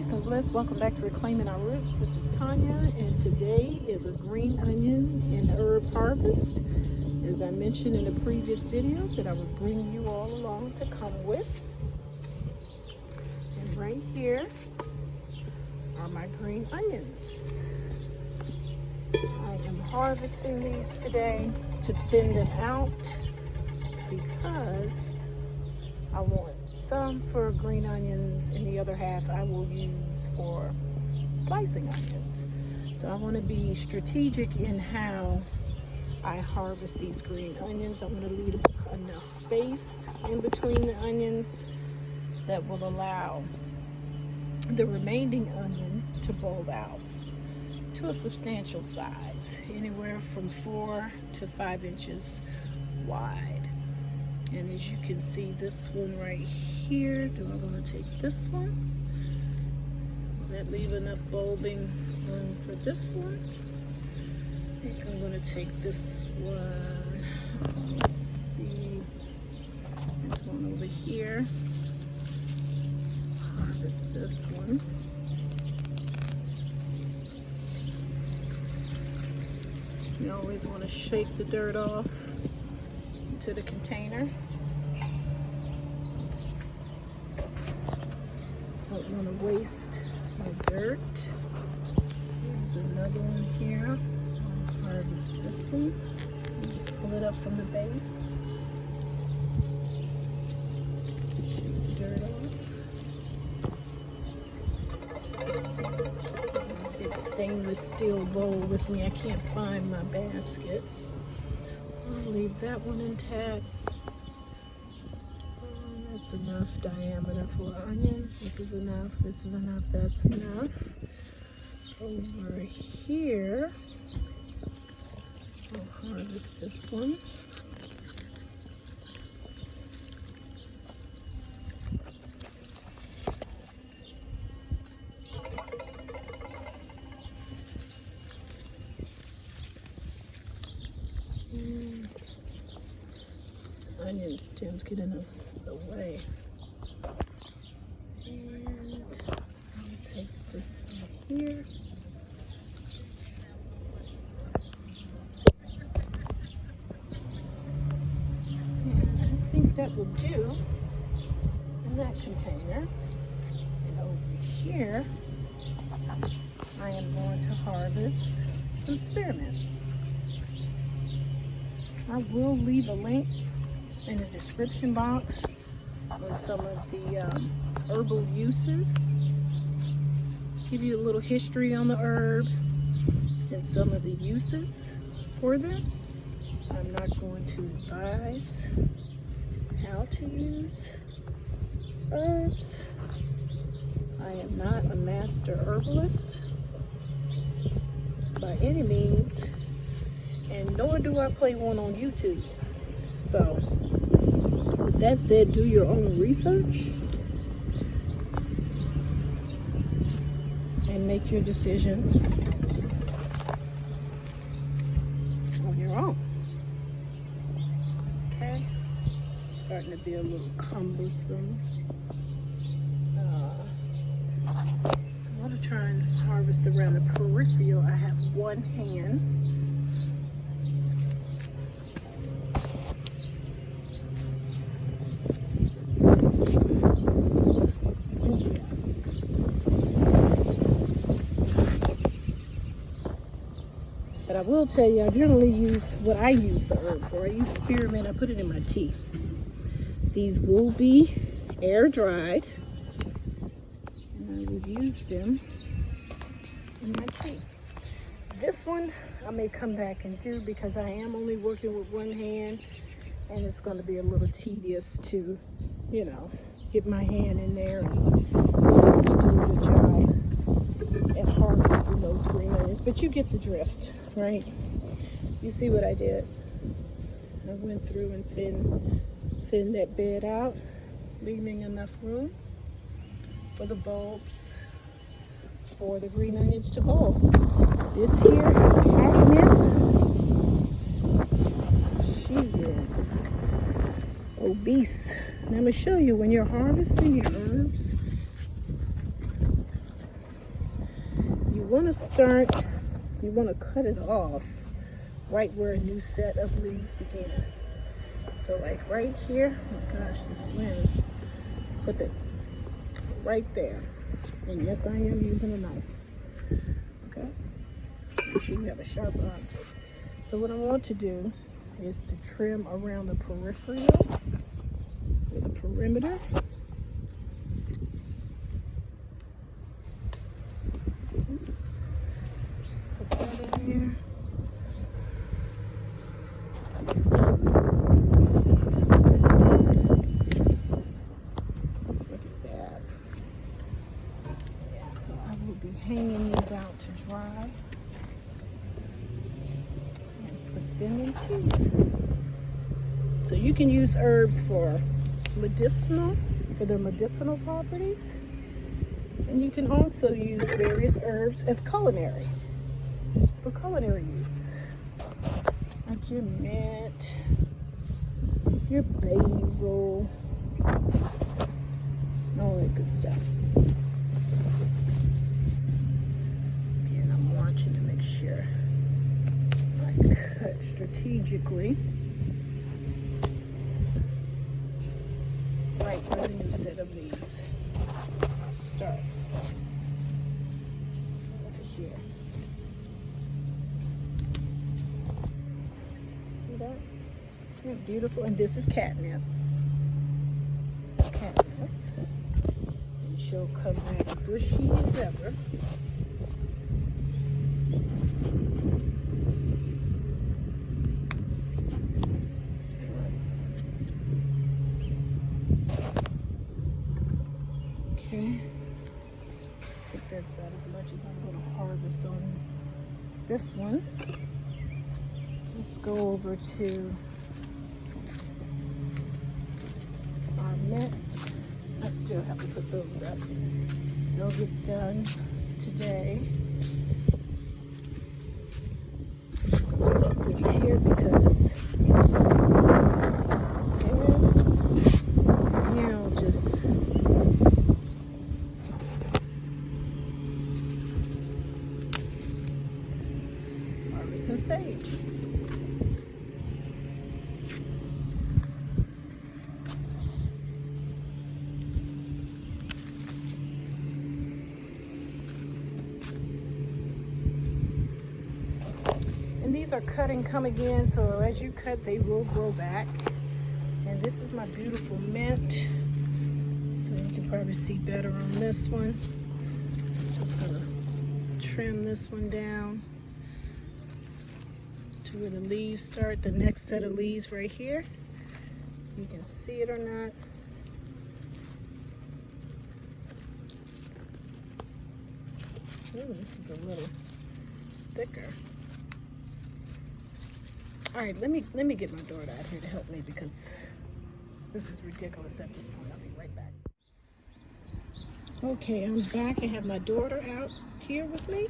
peace and bliss. Welcome back to Reclaiming Our Roots. This is Tanya, and today is a green onion and herb harvest. As I mentioned in a previous video that I would bring you all along to come with. And right here are my green onions. I am harvesting these today to thin them out because I want some for green onions and the other half I will use for slicing onions. So I want to be strategic in how I harvest these green onions. I want to leave enough space in between the onions that will allow the remaining onions to bulb out to a substantial size, anywhere from 4 to 5 inches wide. And as you can see, this one right here, do I want to take this one? Does that leave enough bulbing room for this one? I think I'm going to take this one. Let's see. This one over here. Harvest this one. You always want to shake the dirt off into the container. Don't want to waste my dirt. There's another one here. I'll harvest this one. And just pull it up from the base. Shake the dirt off. Big stainless steel bowl with me. I can't find my basket. I'll leave that one intact. That's enough diameter for an onion. This is enough, this is enough, that's enough. Over here, I'll harvest this one. Onion stems get in the way. And I'll take this one here. And I think that will do in that container. And over here, I am going to harvest some spearmint. I will leave a link in the description box on some of the herbal uses. Give you a little history on the herb and some of the uses for them. I'm not going to advise how to use herbs. I am not a master herbalist by any means, and nor do I play one on YouTube. So, with that said, do your own research and make your decision on your own. Okay? It's starting to be a little cumbersome. I want to try and harvest around the peripheral. I have one hand. But I will tell you, I generally use what I use the herb for. I use spearmint. I put it in my tea. These will be air dried, and I will use them in my tea. This one I may come back and do because I am only working with one hand, and it's going to be a little tedious to, you know, get my hand in there and do a good job at harvesting those green onions. But you get the drift, right? You see what I did? I went through and thinned that bed out, leaving enough room for the bulbs for the green onions to bulb. This here is Catnip. She is obese. And I'm going to show you when you're harvesting your herbs, want to start, you want to cut it off right where a new set of leaves begin. So like right here, oh my gosh, this wind, clip it right there. And yes, I am using a knife. Okay, make sure you have a sharp object. So what I want to do is to trim around the peripheral or the perimeter. Oops. Put that in here. Look at that. Yeah, so I will be hanging these out to dry. Them in teas. So you can use herbs for their medicinal properties, and you can also use various herbs as for culinary use, like your mint, your basil, all that good stuff. Again, I'm watching to make sure cut strategically right where the new set of leaves start. Over here. See that? Isn't it beautiful? And this is catnip. This is catnip. And she'll come back bushy as ever. Okay, I think that's about as much as I'm going to harvest on this one. Let's go over to our mint. I still have to put those up. They'll get done today. I'm just going to set this here because here I'll just some sage. And these are cut and come again, so as you cut they will grow back. And this is my beautiful mint. So you can probably see better on this one. Just gonna trim this one down where the leaves start, the next set of leaves right here. You can see it or not. Ooh, this is a little thicker. All right, let me get my daughter out here to help me because this is ridiculous at this point. I'll be right back. Okay, I'm back. I have my daughter out here with me.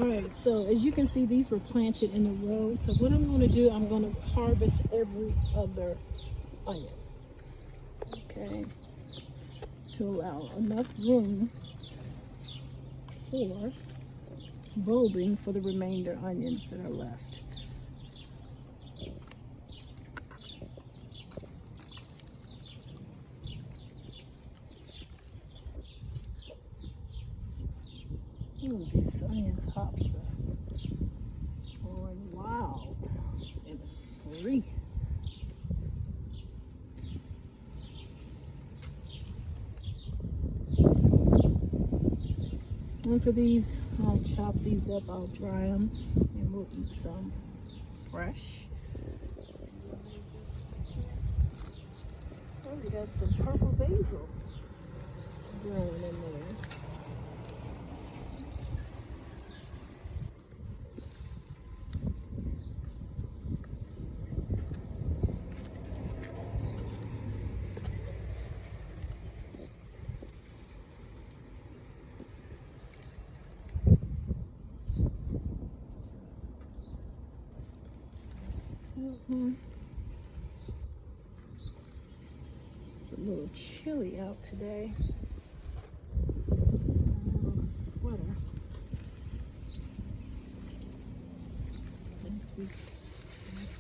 All right, so as you can see, these were planted in a row. So what I'm going to do, I'm going to harvest every other onion, okay, to allow enough room for bulbing for the remainder onions that are left. Ooh, these onion tops are going wild and free. And for these, I'll chop these up, I'll dry them, and we'll eat some fresh. Oh, we got some purple basil growing in there. It's a little chilly out today. A little sweater.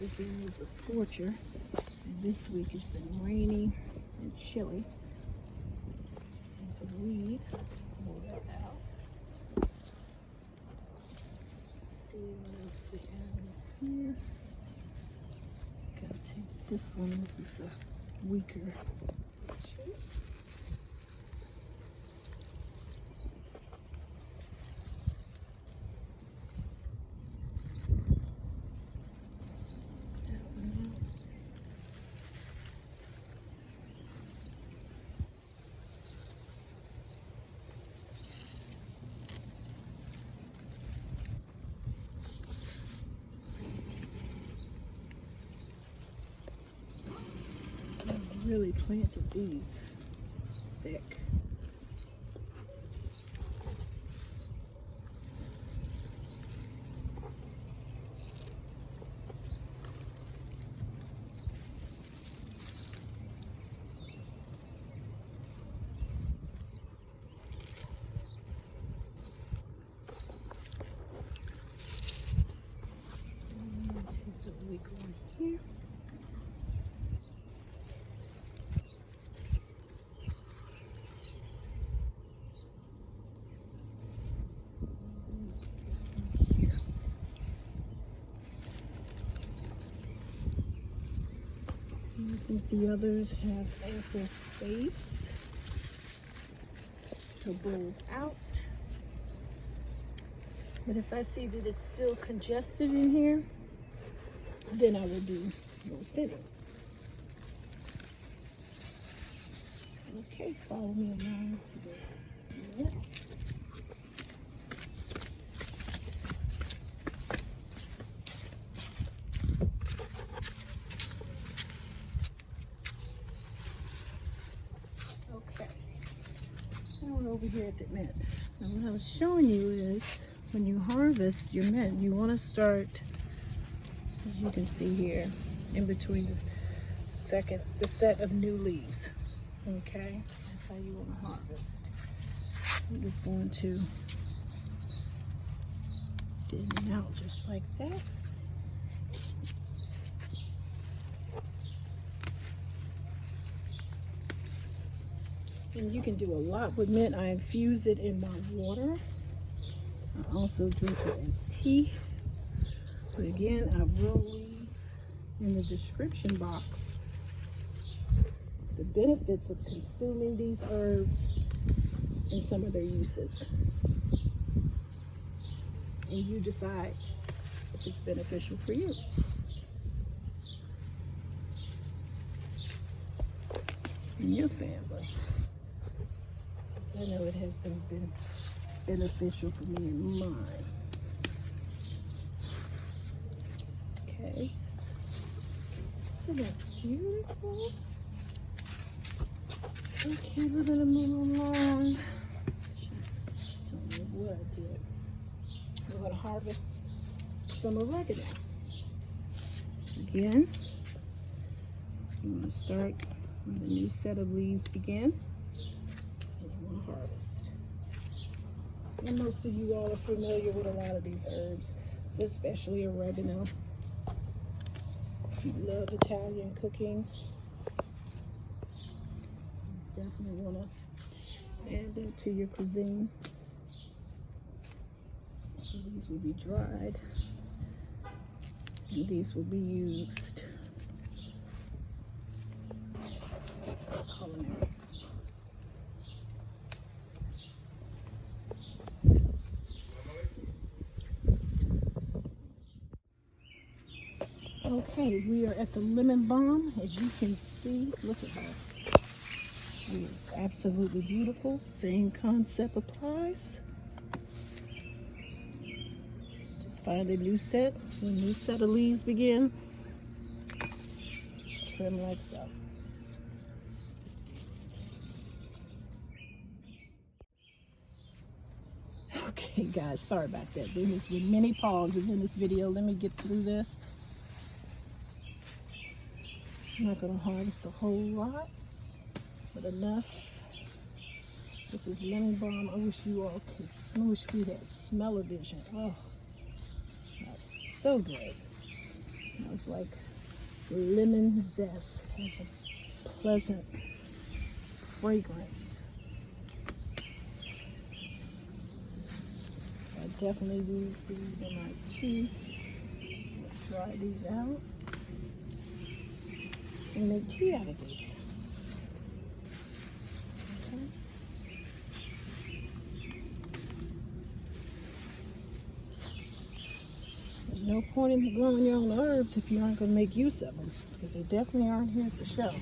weekend was a scorcher, and this week it's been rainy and chilly. There's a weed. Pull that out. Let's see what else we have in here. Gotta take this one. This is the weaker shoot. Really planted these thick. Take the weak one here. I think the others have ample space to bulb out. But if I see that it's still congested in here, then I will do more thinning. Okay, follow me along to the net. Over here at the mint. Now what I was showing you is when you harvest your mint, you want to start, as you can see here, in between the set of new leaves. Okay, that's how you want to harvest. I'm just going to thin it out just like that. And you can do a lot with mint. I infuse it in my water. I also drink it as tea. But again, I will leave in the description box the benefits of consuming these herbs and some of their uses. And you decide if it's beneficial for you. And your family. I know it has been beneficial for me and mine. Okay. Isn't that beautiful? Okay, we're gonna move along. Don't know what I did. We're gonna harvest some oregano. Again, you want to start when the new set of leaves begin. Harvest. And most of you all are familiar with a lot of these herbs, especially oregano. If you love Italian cooking, you definitely want to add them to your cuisine. So these will be dried, and these will be used as culinary. Okay, we are at the lemon balm. As you can see, look at her. She is absolutely beautiful. Same concept applies. Just find a new set. When a new set of leaves begin, trim like so. Okay, guys, sorry about that. There has been many pauses in this video. Let me get through this. I'm not going to harvest a whole lot, but enough. This is lemon balm. I wish you all could wish we had smell-o-vision. Oh, it smells so good. Smells like lemon zest. Has a pleasant fragrance. So I definitely use these in my tea. Dry these out and make tea out of these. Okay. There's no point in growing your own herbs if you aren't going to make use of them, because they definitely aren't here for show.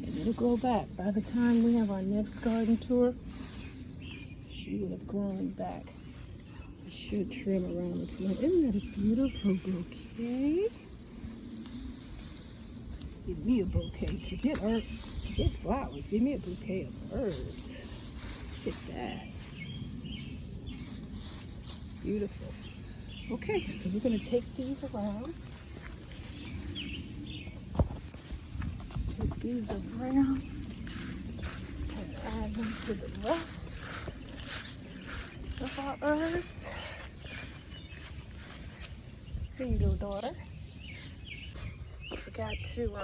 And it'll grow back. By the time we have our next garden tour, she would have grown back. I should trim around the plant. Isn't that a beautiful bouquet? Give me a bouquet. Forget flowers. Give me a bouquet of herbs. Look at that. Beautiful. Okay, so we're going to take these around. Take these around and add them to the rest of our herbs. Here you go, daughter. Forgot to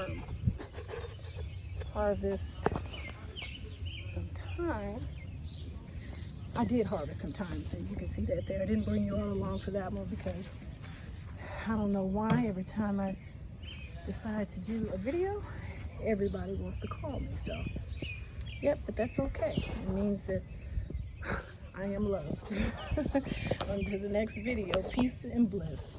harvest some thyme. I did harvest some thyme, so you can see that there. I didn't bring you all along for that one because I don't know why every time I decide to do a video, everybody wants to call me. So, yep, but that's okay. It means that I am loved. On to the next video. Peace and bliss.